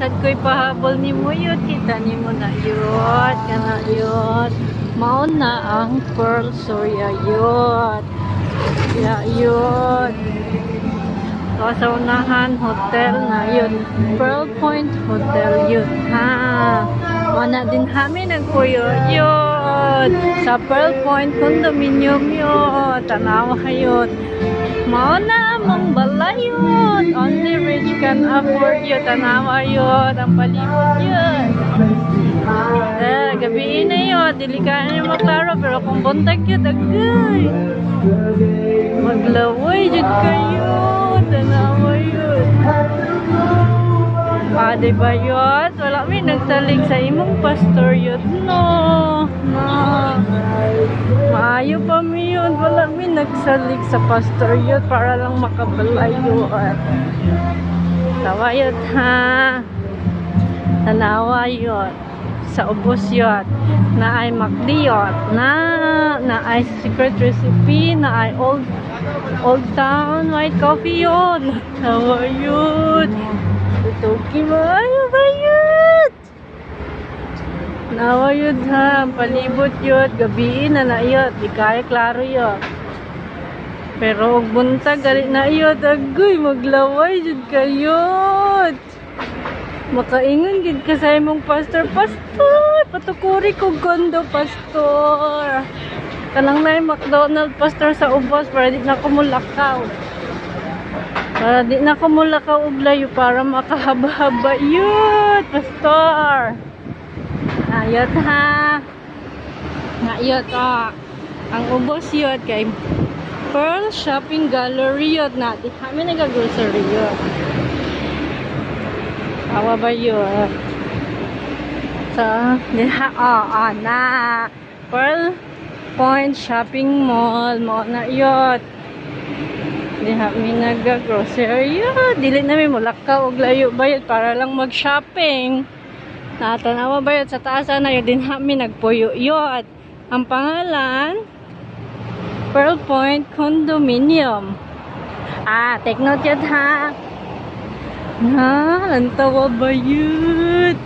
sad ko'y pahabol ni mo yun. Kita ni mo na yun. Kana yun. Maon na ang Pearl Soria yun. Kaya yun. So, sa unahan, hotel na yun. Pearl Point Hotel yun. Ha. Wala din kami nagpuyo yun. Sa Pearl Point Condominium yun. Tanawa yun. Mauna mong balay yun. Only rich can afford yun. Tanawa yun. Ang palibot yun. Gabi na yun. Dili ka na yung maklaro. Pero kung buntag yun, agay. Maglaway yun kayo. Tanawa yun. Diba yun? Wala may nagsalig sa imong pastor yun. No. Maayo pa mi yun. Wala may nagsalig sa pastor yun para lang makabalay yun. Tawa yun ha. Tanawa yun. Sa ubos yun. Na ay McD yun. Na ay secret recipe. Na ay Old Town White Coffee yun. Tawa yun. Tuki mo. Ayaw ba yun? Nawa yun ha. Palibot yun. Gabi na na yun. Di kaya klaro yun. Pero huwag buntag. Galit na yun. Agoy. Maglaway yun kayo. Makaingon gid ka sa imong pastor. Pastor! Patukuri ko kondo, pastor. Kanang na yung McDonald's pastor sa ubos para di na kumulakaw. Para di na kumulakaw uglayo para makahaba-haba yun, pastor. Ayot ha. Ayot ang ubos yun kay Pearl Shopping Gallery yun na. Di kami nag-grocery yun. Awa ba yun? So, na Pearl Point Shopping Mall mo na yun. Di kami nag-grocery yun. Dili namin mulakaw og layo bayad para lang mag-shopping. Natanawa bayad sa taas na yun. Din kami nagpuyo yun. Ang pangalan Pearl Point Condominium. Take note yun ha. Lantawa ba yun?